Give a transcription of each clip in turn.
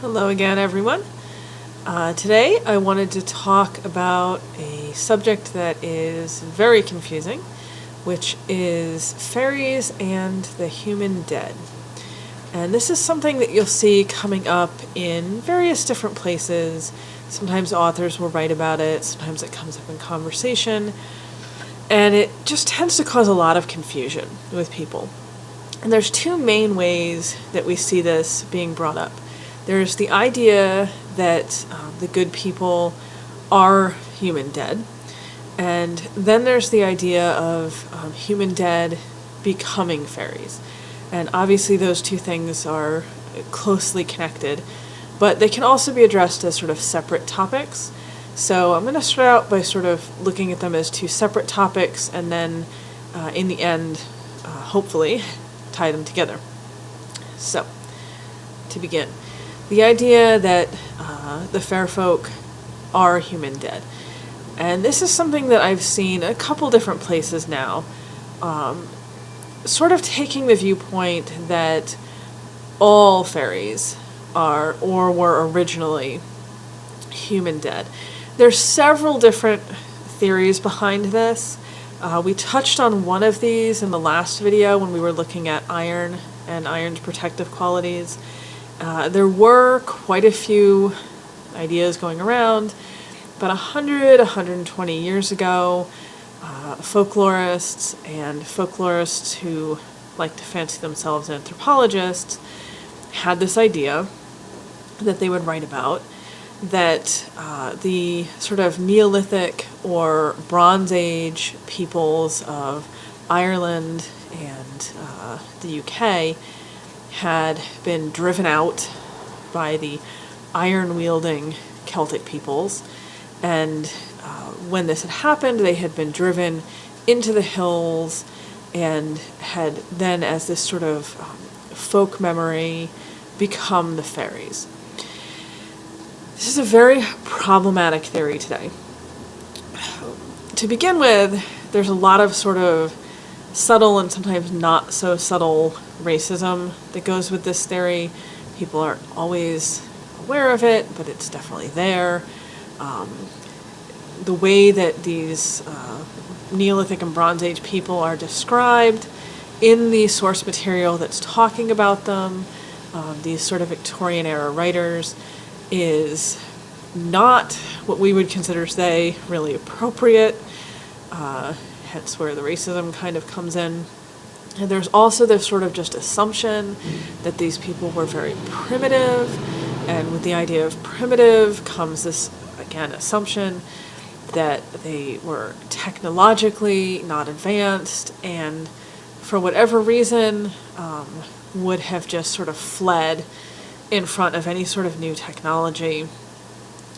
Hello again, everyone. Today I wanted to talk about a subject that is very confusing, which is fairies and the human dead. And this is something that you'll see coming up in various different places. Sometimes authors will write about it, sometimes it comes up in conversation, and it just tends to cause a lot of confusion with people. And there's two main ways that we see this being brought up. There's the idea that the good people are human dead, and then there's the idea of human dead becoming fairies. And obviously those two things are closely connected, but they can also be addressed as sort of separate topics. So I'm going to start out by sort of looking at them as two separate topics, and then in the end, hopefully, tie them together. So, to begin, the idea that the fair folk are human dead. And this is something that I've seen a couple different places now, sort of taking the viewpoint that all fairies are or were originally human dead. There's several different theories behind this. We touched on one of these in the last video when we were looking at iron and iron's protective qualities. There were quite a few ideas going around. About 120 years ago, folklorists and folklorists who like to fancy themselves anthropologists had this idea that they would write about, that the sort of Neolithic or Bronze Age peoples of Ireland and the UK had been driven out by the iron-wielding Celtic peoples, and when this had happened, they had been driven into the hills and had then, as this sort of folk memory, become the fairies. This is a very problematic theory today. To begin with, there's a lot of sort of subtle and sometimes not so subtle racism that goes with this theory. People aren't always aware of it, but it's definitely there. The way that these Neolithic and Bronze Age people are described in the source material that's talking about them, these sort of Victorian era writers, is not what we would consider today really appropriate, hence where the racism kind of comes in. And there's also this sort of just assumption that these people were very primitive, and with the idea of primitive comes this, again, assumption that they were technologically not advanced, and for whatever reason would have just sort of fled in front of any sort of new technology.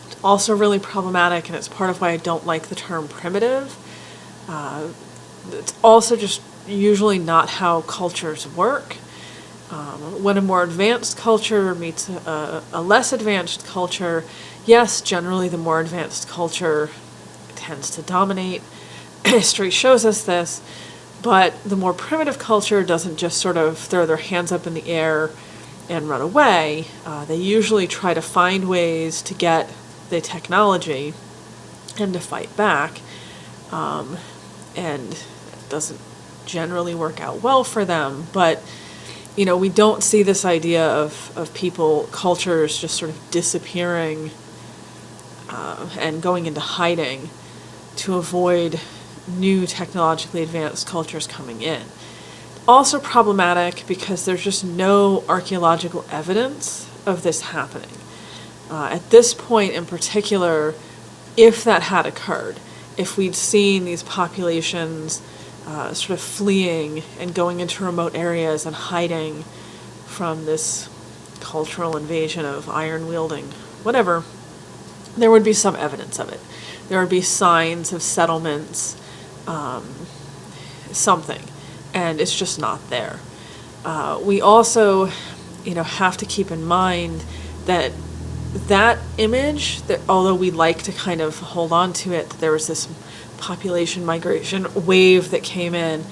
It's also really problematic, and it's part of why I don't like the term primitive. It's also just usually not how cultures work. When a more advanced culture meets a less advanced culture, yes, generally the more advanced culture tends to dominate. History shows us this, but the more primitive culture doesn't just sort of throw their hands up in the air and run away. They usually try to find ways to get the technology and to fight back, and it doesn't generally work out well for them. But we don't see this idea of people, cultures just sort of disappearing and going into hiding to avoid new technologically advanced cultures coming in. Also problematic because there's just no archaeological evidence of this happening. At this point in particular, if that had occurred, if we'd seen these populations sort of fleeing and going into remote areas and hiding from this cultural invasion of iron-wielding whatever, there would be some evidence of it. There would be signs of settlements, something, and it's just not there. We also, have to keep in mind that image, that although we like to kind of hold on to it, there was this population migration wave that came in.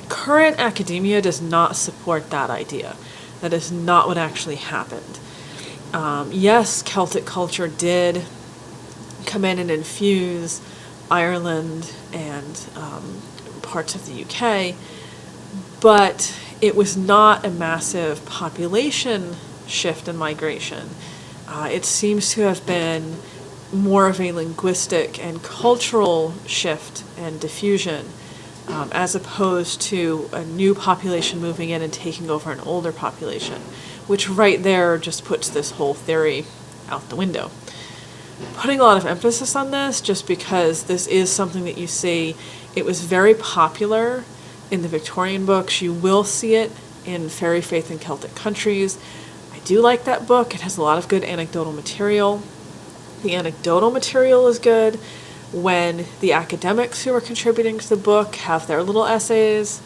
Current academia does not support that idea. That is not what actually happened. Yes, Celtic culture did come in and infuse Ireland and parts of the UK, but it was not a massive population shift and migration. It seems to have been more of a linguistic and cultural shift and diffusion, as opposed to a new population moving in and taking over an older population, which right there just puts this whole theory out the window. Putting a lot of emphasis on this just because this is something that you see. It was very popular in the Victorian books. You will see it in Fairy Faith in Celtic Countries. I do like that book. It has a lot of good anecdotal material. The anecdotal material is good when the academics who are contributing to the book have their little essays.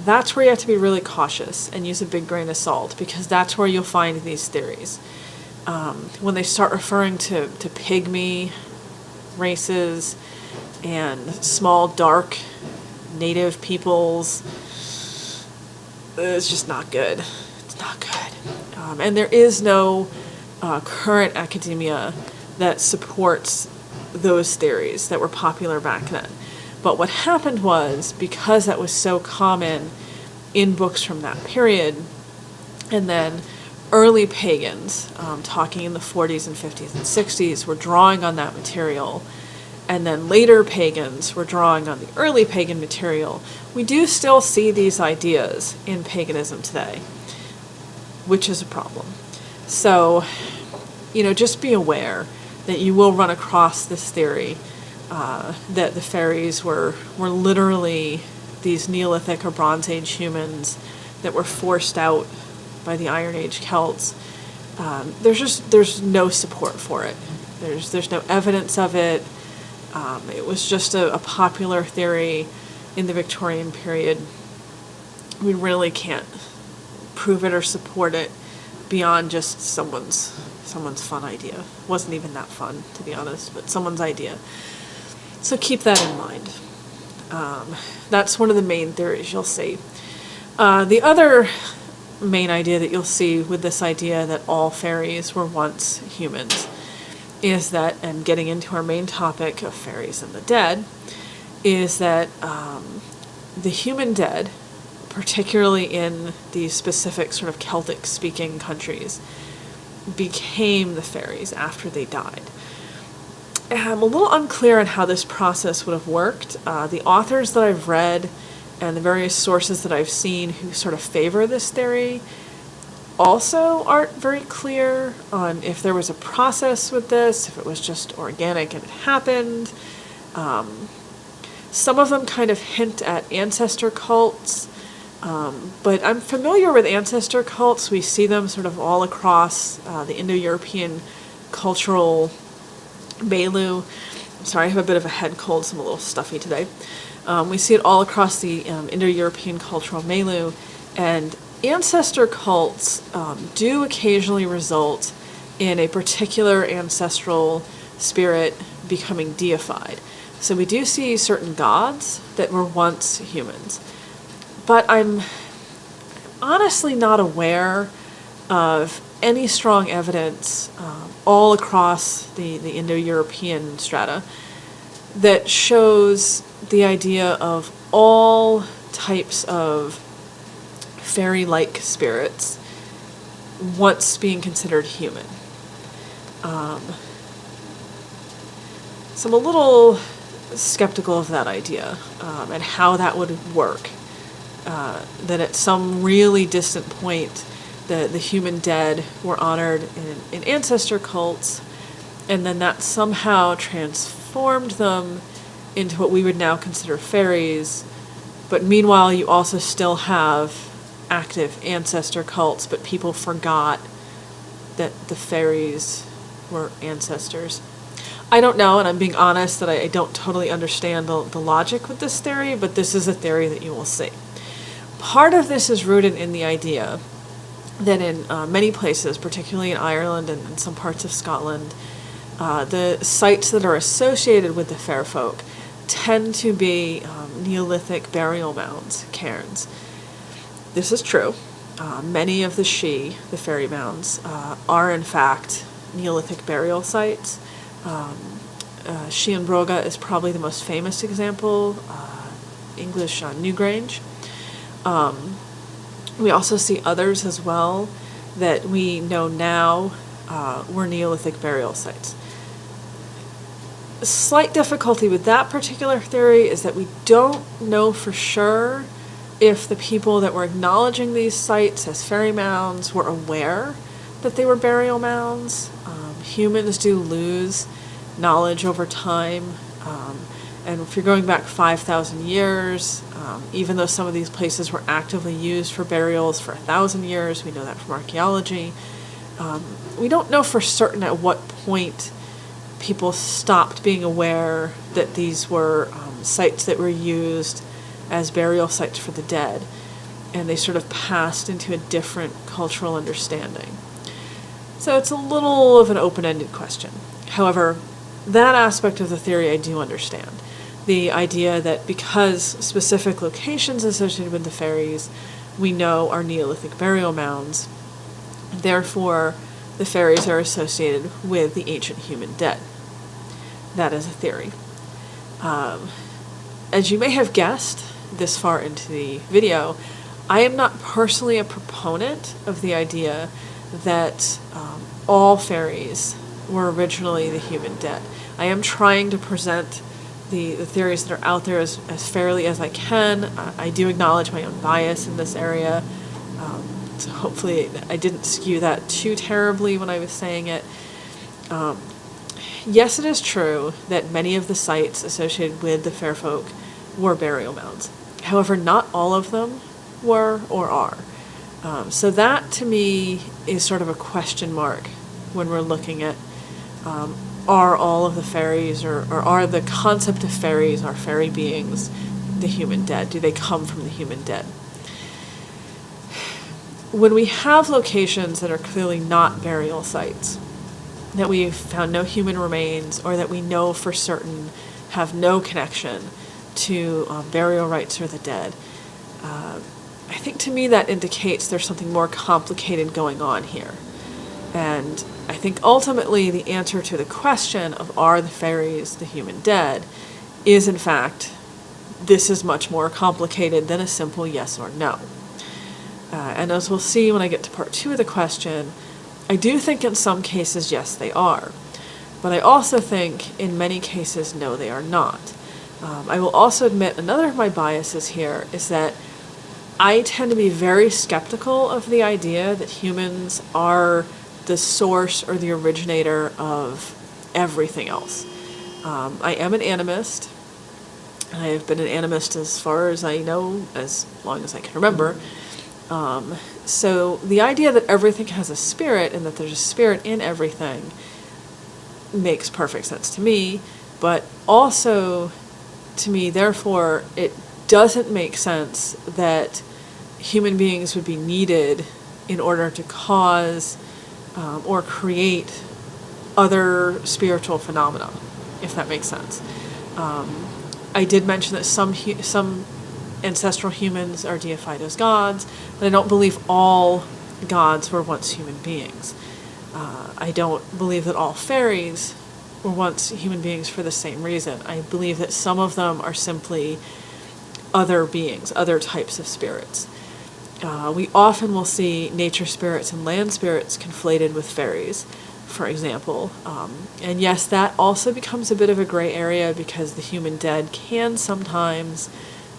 That's where you have to be really cautious and use a big grain of salt, because that's where you'll find these theories. When they start referring to pygmy races and small, dark native peoples, it's just not good. It's not good. And there is no current academia that supports those theories that were popular back then. But what happened was, because that was so common in books from that period, and then early pagans, talking in the 40s and 50s and 60s, were drawing on that material, and then later pagans were drawing on the early pagan material, we do still see these ideas in paganism today, which is a problem. So, just be aware that you will run across this theory that the fairies were literally these Neolithic or Bronze Age humans that were forced out by the Iron Age Celts. There's no support for it. There's no evidence of it. It was just a popular theory in the Victorian period. We really can't prove it or support it beyond just someone's fun idea. It wasn't even that fun, to be honest, but someone's idea. So keep that in mind. That's one of the main theories you'll see. The other main idea that you'll see with this idea that all fairies were once humans is that, and getting into our main topic of fairies and the dead, is that the human dead, particularly in these specific sort of Celtic-speaking countries, became the fairies after they died. I'm a little unclear on how this process would have worked. The authors that I've read and the various sources that I've seen who sort of favor this theory also aren't very clear on if there was a process with this, if it was just organic and it happened. Some of them kind of hint at ancestor cults, but I'm familiar with ancestor cults. We see them sort of all across the Indo-European cultural milieu. I'm sorry, I have a bit of a head cold, so I'm a little stuffy today. We see it all across the Indo-European cultural milieu, and ancestor cults do occasionally result in a particular ancestral spirit becoming deified. So we do see certain gods that were once humans, but I'm honestly not aware of any strong evidence all across the Indo-European strata that shows the idea of all types of fairy-like spirits once being considered human. So I'm a little skeptical of that idea and how that would work. That at some really distant point, the human dead were honored in ancestor cults, and then that somehow transformed them into what we would now consider fairies. But meanwhile, you also still have active ancestor cults, but people forgot that the fairies were ancestors. I don't know, and I'm being honest that I don't totally understand the logic with this theory, but this is a theory that you will see. Part of this is rooted in the idea that in many places, particularly in Ireland and in some parts of Scotland, the sites that are associated with the fair folk tend to be Neolithic burial mounds, cairns. This is true. many of the fairy mounds, are in fact Neolithic burial sites. Shianbroga is probably the most famous example, English Newgrange. We also see others as well that we know now were Neolithic burial sites. A slight difficulty with that particular theory is that we don't know for sure if the people that were acknowledging these sites as fairy mounds were aware that they were burial mounds. Humans do lose knowledge over time, and if you're going back 5,000 years, even though some of these places were actively used for burials for 1,000 years, we know that from archaeology, we don't know for certain at what point people stopped being aware that these were sites that were used as burial sites for the dead, and they sort of passed into a different cultural understanding. So it's a little of an open-ended question. However, that aspect of the theory I do understand. The idea that because specific locations associated with the fairies we know are Neolithic burial mounds, therefore the fairies are associated with the ancient human dead. That is a theory. As you may have guessed this far into the video, I am not personally a proponent of the idea that all fairies were originally the human dead. I am trying to present the theories that are out there as fairly as I can. I do acknowledge my own bias in this area, so hopefully I didn't skew that too terribly when I was saying it. Yes, it is true that many of the sites associated with the fair folk were burial mounds. However, not all of them were or are. So that to me is sort of a question mark when we're looking at are all of the fairies or are the concept of fairies, are fairy beings, the human dead? Do they come from the human dead? When we have locations that are clearly not burial sites, that we've found no human remains, or that we know for certain have no connection to burial rites or the dead, I think to me that indicates there's something more complicated going on here. And I think ultimately the answer to the question of are the fairies the human dead is in fact, this is much more complicated than a simple yes or no. And as we'll see when I get to part 2 of the question, I do think in some cases, yes, they are. But I also think in many cases, no, they are not. I will also admit another of my biases here is that I tend to be very skeptical of the idea that humans are the source or the originator of everything else. I am an animist. I have been an animist as far as I know, as long as I can remember. So the idea that everything has a spirit and that there's a spirit in everything makes perfect sense to me, but also to me, therefore, it doesn't make sense that human beings would be needed in order to cause or create other spiritual phenomena, if that makes sense. I did mention that some ancestral humans are deified as gods, but I don't believe all gods were once human beings. I don't believe that all fairies were once human beings for the same reason. I believe that some of them are simply other beings, other types of spirits. We often will see nature spirits and land spirits conflated with fairies, for example. And yes, that also becomes a bit of a gray area because the human dead can sometimes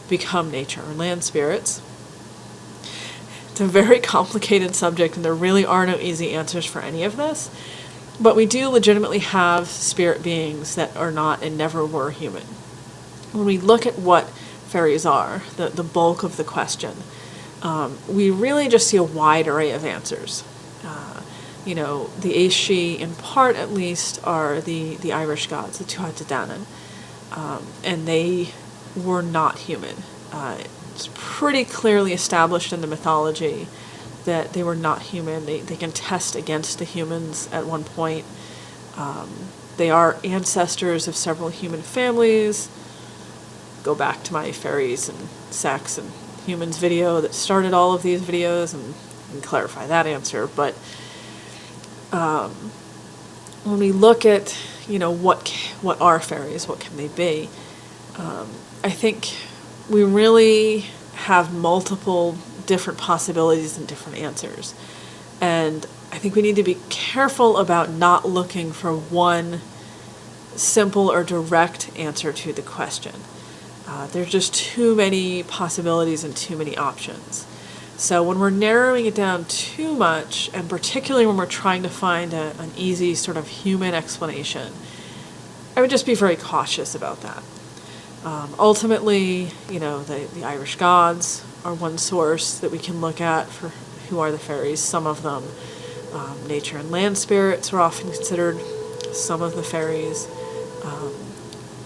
become nature or land spirits. It's a very complicated subject and there really are no easy answers for any of this, but we do legitimately have spirit beings that are not and never were human. When we look at what fairies are, the bulk of the question, we really just see a wide array of answers. The Aeschi, in part at least, are the Irish gods, the Tuatha Dé Danann, and they were not human. It's pretty clearly established in the mythology that they were not human. They contest against the humans at one point. They are ancestors of several human families. Go back to my fairies and sex and humans video that started all of these videos, and clarify that answer. But when we look at, what are fairies, what can they be, I think we really have multiple different possibilities and different answers. And I think we need to be careful about not looking for one simple or direct answer to the question. There's just too many possibilities and too many options. So when we're narrowing it down too much, and particularly when we're trying to find an easy sort of human explanation, I would just be very cautious about that. Ultimately, the Irish gods are one source that we can look at for who are the fairies. Some of them, nature and land spirits, are often considered some of the fairies.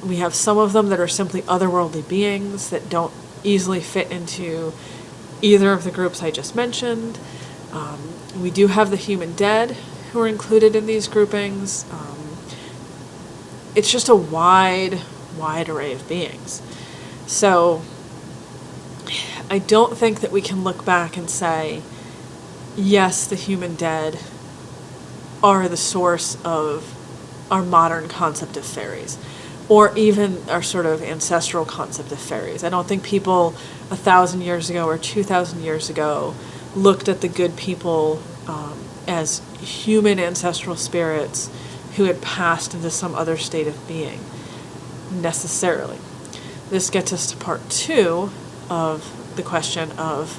We have some of them that are simply otherworldly beings that don't easily fit into either of the groups I just mentioned. We do have the human dead who are included in these groupings. It's just a wide array of beings. So I don't think that we can look back and say, yes, the human dead are the source of our modern concept of fairies, or even our sort of ancestral concept of fairies. I don't think people 1,000 years ago or 2,000 years ago looked at the good people as human ancestral spirits who had passed into some other state of being, necessarily. This gets us to part 2 of the question of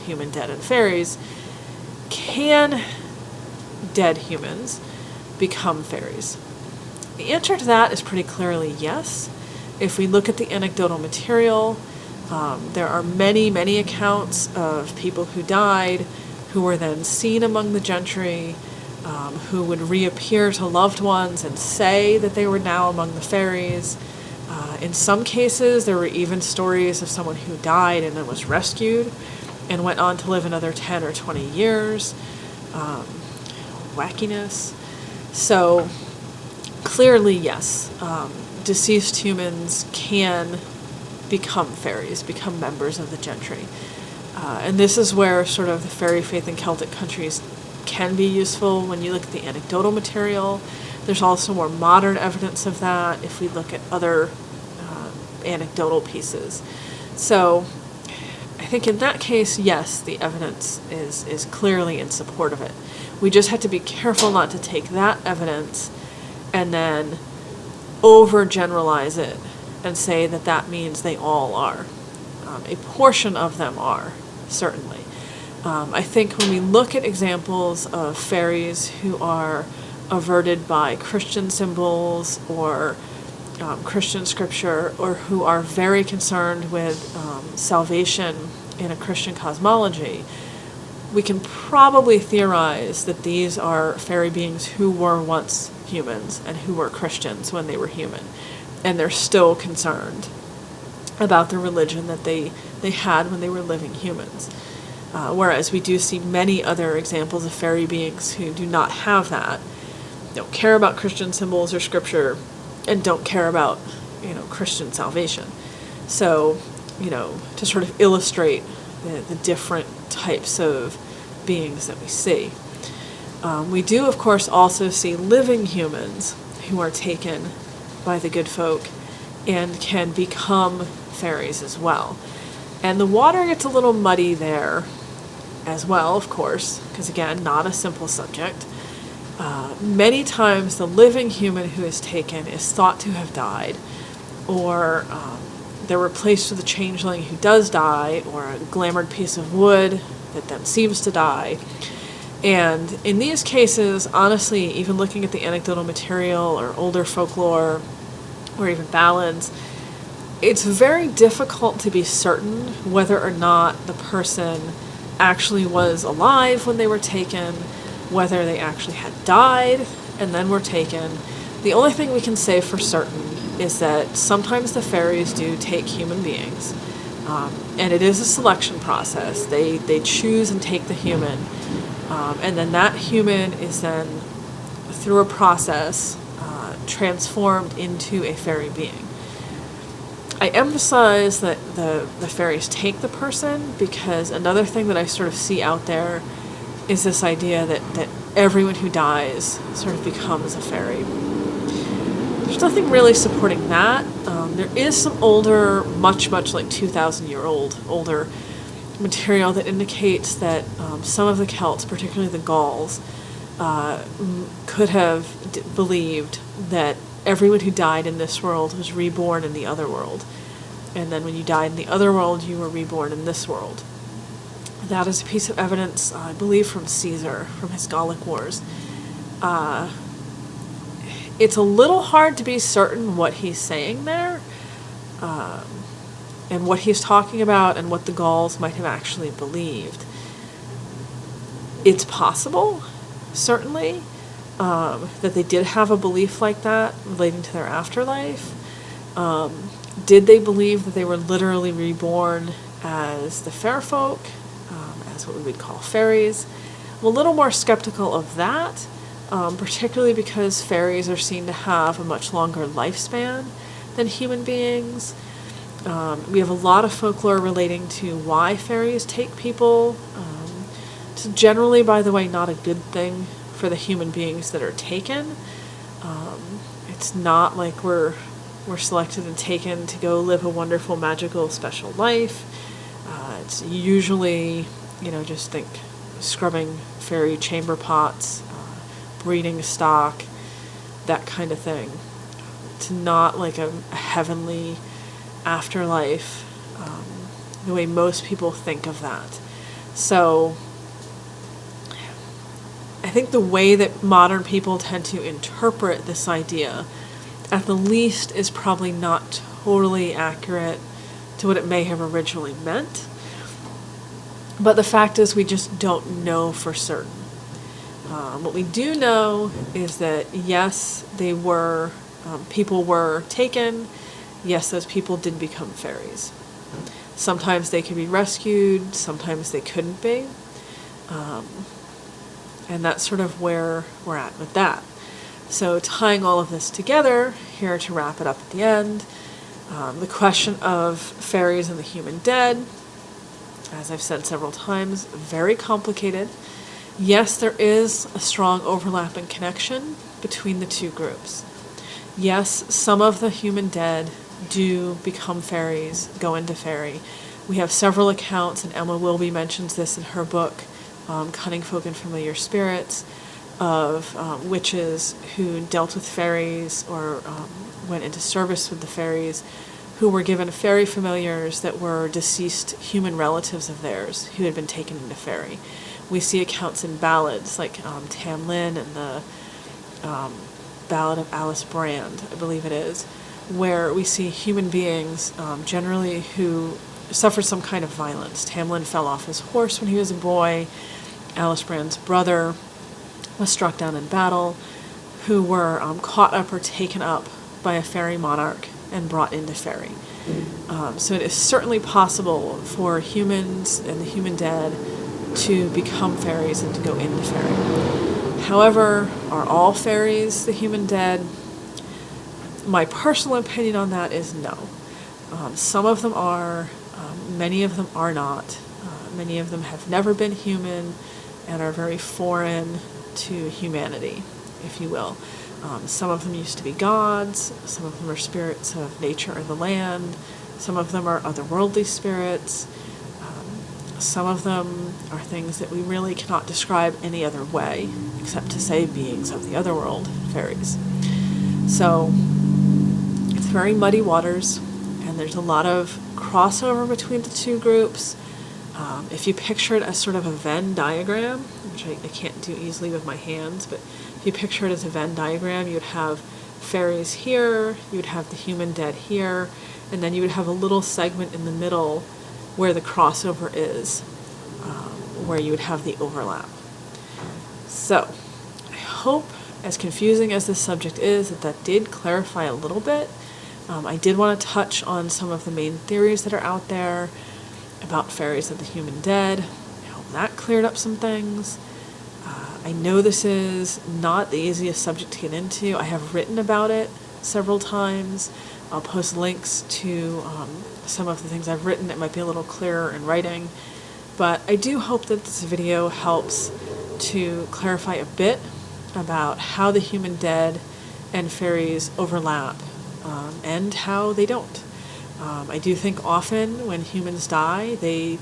human dead and fairies. Can dead humans become fairies? The answer to that is pretty clearly yes. If we look at the anecdotal material, there are many accounts of people who died, who were then seen among the gentry, who would reappear to loved ones and say that they were now among the fairies. In some cases, there were even stories of someone who died and then was rescued and went on to live another 10 or 20 years. Wackiness. So clearly, yes, deceased humans can become fairies, become members of the gentry. And this is where sort of the fairy faith in Celtic countries can be useful when you look at the anecdotal material. There's also more modern evidence of that if we look at other anecdotal pieces. So I think in that case, yes, the evidence is clearly in support of it. We just have to be careful not to take that evidence and then overgeneralize it and say that that means they all are. A portion of them are, certainly. I think when we look at examples of fairies who are averted by Christian symbols or Christian scripture, or who are very concerned with salvation in a Christian cosmology, we can probably theorize that these are fairy beings who were once humans and who were Christians when they were human, and they're still concerned about the religion that they had when they were living humans. Whereas we do see many other examples of fairy beings who do not have that, don't care about Christian symbols or scripture, and don't care about, Christian salvation. So, to sort of illustrate the different types of beings that we see. We do, of course, also see living humans who are taken by the good folk and can become fairies as well. And the water gets a little muddy there as well, of course, because again, not a simple subject. Many times the living human who is taken is thought to have died, or they're replaced with a changeling who does die, or a glamored piece of wood that then seems to die. And in these cases, honestly, even looking at the anecdotal material or older folklore or even ballads, it's very difficult to be certain whether or not the person actually was alive when they were taken, whether they actually had died and then were taken. The only thing we can say for certain is that sometimes the fairies do take human beings, and it is a selection process. They choose and take the human, and then that human is then, through a process, transformed into a fairy being. I emphasize that the fairies take the person because another thing that I sort of see out there is this idea that everyone who dies sort of becomes a fairy. There's nothing really supporting that. There is some older, much like 2,000-year-old older material that indicates that some of the Celts, particularly the Gauls, could have believed that everyone who died in this world was reborn in the other world. And then when you died in the other world, you were reborn in this world. That is a piece of evidence, I believe, from Caesar, from his Gallic Wars. It's a little hard to be certain what he's saying there, and what he's talking about and what the Gauls might have actually believed. It's possible, certainly, that they did have a belief like that relating to their afterlife. Did they believe that they were literally reborn as the fair folk, as what we would call fairies? I'm a little more skeptical of that, particularly because fairies are seen to have a much longer lifespan than human beings. We have a lot of folklore relating to why fairies take people. It's generally, by the way, not a good thing for the human beings that are taken. It's not like we're selected and taken to go live a wonderful, magical, special life. It's usually, just think scrubbing fairy chamber pots, breeding stock, that kind of thing. It's not like a heavenly afterlife, the way most people think of that. So I think the way that modern people tend to interpret this idea, at the least, is probably not totally accurate to what it may have originally meant. But the fact is, we just don't know for certain. What we do know is that, yes, people were taken. Yes, those people did become fairies. Sometimes they could be rescued, sometimes they couldn't be. And that's sort of where we're at with that. So tying all of this together, here to wrap it up at the end, the question of fairies and the human dead, as I've said several times, very complicated. Yes, there is a strong overlapping connection between the two groups. Yes, some of the human dead do become fairies, go into fairy. We have several accounts, and Emma Wilby mentions this in her book, Cunning Folk and Familiar Spirits, of witches who dealt with fairies or went into service with the fairies, who were given fairy familiars that were deceased human relatives of theirs who had been taken into fairy. We see accounts in ballads like Tam Lin and the Ballad of Alice Brand, I believe it is, where we see human beings generally who suffered some kind of violence. Tam Lin fell off his horse when he was a boy. Alice Brand's brother was struck down in battle, who were caught up or taken up by a fairy monarch and brought into fairy. So it is certainly possible for humans and the human dead to become fairies and to go into fairy. However, are all fairies the human dead? My personal opinion on that is no. Some of them are, many of them are not. Many of them have never been human and are very foreign to humanity, if you will. Some of them used to be gods, some of them are spirits of nature or the land, some of them are otherworldly spirits, some of them are things that we really cannot describe any other way, except to say beings of the otherworld, fairies. So, it's very muddy waters, and there's a lot of crossover between the two groups. If you picture it as sort of a Venn diagram, which I can't do easily with my hands, but if you picture it as a Venn diagram, you would have fairies here, you would have the human dead here, and then you would have a little segment in the middle where the crossover is, where you would have the overlap. So, I hope, as confusing as this subject is, that did clarify a little bit. I did want to touch on some of the main theories that are out there about fairies of the human dead. I hope that cleared up some things. I know this is not the easiest subject to get into. I have written about it several times. I'll post links to some of the things I've written. It might be a little clearer in writing, but I do hope that this video helps to clarify a bit about how the human dead and fairies overlap, and how they don't. I do think often when humans die, they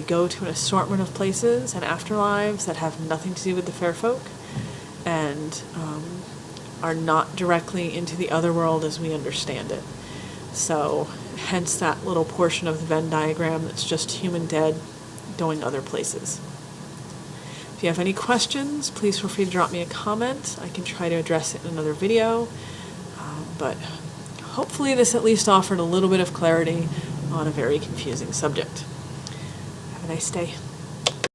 go to an assortment of places and afterlives that have nothing to do with the fair folk, and are not directly into the other world as we understand it. So hence that little portion of the Venn diagram that's just human dead going other places. If you have any questions, please feel free to drop me a comment. I can try to address it in another video, but hopefully this at least offered a little bit of clarity on a very confusing subject. Have a nice day.